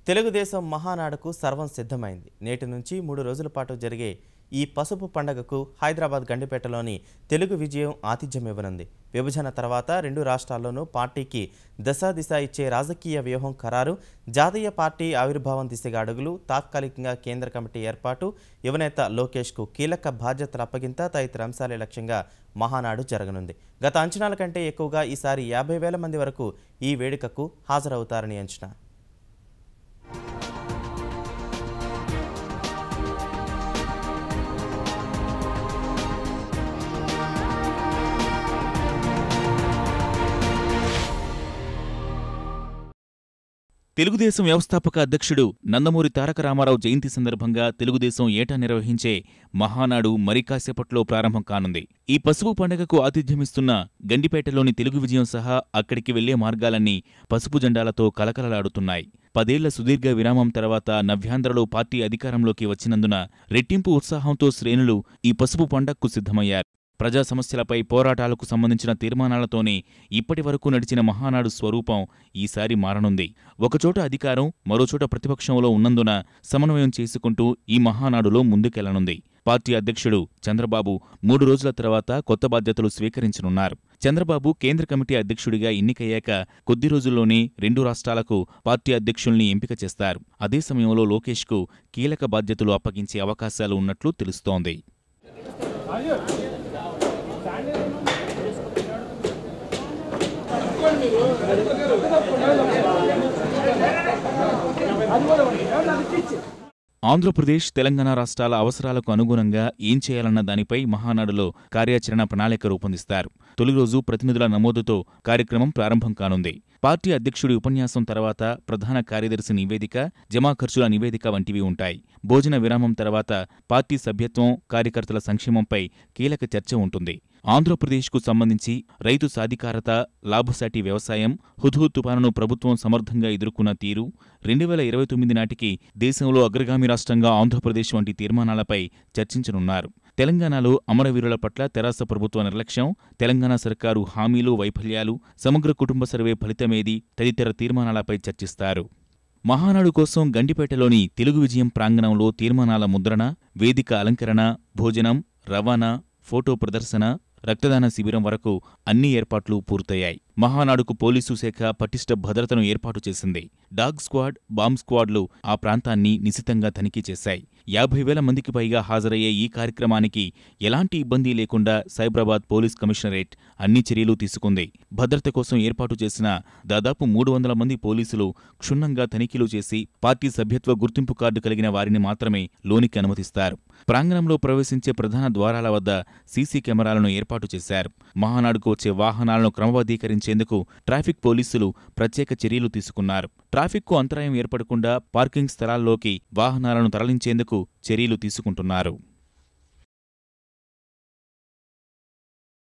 తెలుగుదేశం మహానాడుకు సర్వం సిద్ధమైంది. నేటి నుంచి 3 రోజుల పాటు జరిగే ఈ పసుపు పండగకు హైదరాబాద్ గండిపేటలోని తెలుగు విజయం ఆతిథ్యం ఇవ్వనుంది. విభజన తర్వాత 2 రాష్ట్రాల్లోనూ పార్టీకి దశ ఇచ్చే రాజకీయ వ్యూహం ఖరారు, జాతీయ పార్టీ ఆవిర్భావం దిశగా అడుగులు, తాత్కాలికంగా కేంద్ర కమిటీ ఏర్పాటు, యువనేత లోకేష్కు కీలక బాధ్యతల అప్పగింత తదితర అంశాలే లక్ష్యంగా మహానాడు జరగనుంది. గత అంచనాల కంటే ఎక్కువగా ఈసారి 50,000 మంది వరకు ఈ వేడుకకు హాజరవుతారని అంచనా. తెలుగుదేశం వ్యవస్థాపక అధ్యక్షుడు నందమూరి తారక రామారావు జయంతి సందర్భంగా తెలుగుదేశం ఏటా నిర్వహించే మహానాడు మరికాసేపట్లో ప్రారంభం కానుంది. ఈ పసుపు పండుగకు ఆతిథ్యమిస్తున్న గండిపేటలోని తెలుగు విజయం సహా అక్కడికి వెళ్లే మార్గాలన్నీ పసుపు జెండాలతో కలకలలాడుతున్నాయి. 10 ఏళ్ల సుదీర్ఘ విరామం తర్వాత నవ్యాంధ్రలో పార్టీ అధికారంలోకి వచ్చినందున రెట్టింపు ఉత్సాహంతో శ్రేణులు ఈ పసుపు పండగకు సిద్ధమయ్యారు. ప్రజా సమస్యలపై పోరాటాలకు సంబంధించిన తీర్మానాలతోనే ఇప్పటివరకు నడిచిన మహానాడు స్వరూపం ఈసారి మారనుంది. ఒకచోట అధికారం, మరోచోట ప్రతిపక్షంలో ఉన్నందున సమన్వయం చేసుకుంటూ ఈ మహానాడులో ముందుకెళ్లనుంది. పార్టీ అధ్యక్షుడు చంద్రబాబు 3 రోజుల తర్వాత కొత్త బాధ్యతలు స్వీకరించనున్నారు. చంద్రబాబు కేంద్ర కమిటీ అధ్యక్షుడిగా ఎన్నికయ్యాక కొద్ది రోజుల్లోనే 2 రాష్ట్రాలకు పార్టీ అధ్యక్షుల్ని ఎంపిక చేస్తారు. అదే సమయంలో లోకేష్కు కీలక బాధ్యతలు అప్పగించే అవకాశాలు ఉన్నట్లు తెలుస్తోంది. ఆంధ్రప్రదేశ్, తెలంగాణ రాష్ట్రాల అవసరాలకు అనుగుణంగా ఏం చేయాలన్న దానిపై మహానాడులో కార్యాచరణ ప్రణాళిక రూపొందిస్తారు. తొలి రోజు ప్రతినిధుల నమోదుతో కార్యక్రమం ప్రారంభం కానుంది. పార్టీ అధ్యక్షుడి ఉపన్యాసం తర్వాత ప్రధాన కార్యదర్శి నివేదిక, జమా ఖర్చుల నివేదిక వంటివి ఉంటాయి. భోజన విరామం తర్వాత పార్టీ సభ్యత్వం, కార్యకర్తల సంక్షేమంపై కీలక చర్చ ఉంటుంది. ఆంధ్రప్రదేశ్కు సంబంధించి రైతు సాధికారత, లాభసాటి వ్యవసాయం, హుద్హుద్ తుపానును ప్రభుత్వం సమర్థంగా ఎదుర్కొన్న తీరు, 2029 నాటికి దేశంలో అగ్రగామి రాష్ట్రంగా ఆంధ్రప్రదేశ్ వంటి తీర్మానాలపై చర్చించనున్నారు. తెలంగాణలో అమరవీరుల పట్ల తెరాస ప్రభుత్వ నిర్లక్ష్యం, తెలంగాణ సర్కారు హామీలు, వైఫల్యాలు, సమగ్ర కుటుంబ సర్వే ఫలితమేది తదితర తీర్మానాలపై చర్చిస్తారు. మహానాడు కోసం గండిపేటలోని తెలుగు విజయం ప్రాంగణంలో తీర్మానాల ముద్రణ, వేదిక అలంకరణ, భోజనం, రవాణా, ఫోటో ప్రదర్శన, రక్తదాన శిబిరం వరకు అన్ని ఏర్పాట్లు పూర్తయ్యాయి. మహానాడుకు పోలీసు శాఖ పటిష్ట భద్రతను ఏర్పాటు చేసింది. డాగ్ స్క్వాడ్, బాంబ్ స్క్వాడ్లు ఆ ప్రాంతాన్ని నిశితంగా తనిఖీ చేశాయి. 50,000 మందికి పైగా హాజరయ్యే ఈ కార్యక్రమానికి ఎలాంటి ఇబ్బంది లేకుండా సైబరాబాద్ పోలీస్ కమిషనరేట్ అన్ని చర్యలు తీసుకుంది. భద్రత కోసం ఏర్పాటు చేసిన దాదాపు 300 మంది పోలీసులు క్షుణ్ణంగా తనిఖీలు చేసి పార్టీ సభ్యత్వ గుర్తింపు కార్డు కలిగిన వారిని మాత్రమే లోనికి అనుమతిస్తారు. ప్రాంగణంలో ప్రవేశించే ప్రధాన ద్వారాల వద్ద సీసీ కెమెరాలను ఏర్పాటు చేశారు. మహానాడుకు వచ్చే వాహనాలను క్రమబద్ధీకరించేందుకు ట్రాఫిక్ పోలీసులు ప్రత్యేక చర్యలు తీసుకున్నారు. ట్రాఫిక్కు అంతరాయం ఏర్పడకుండా పార్కింగ్ స్థలాల్లోకి వాహనాలను తరలించేందుకు చర్యలు తీసుకుంటున్నారు.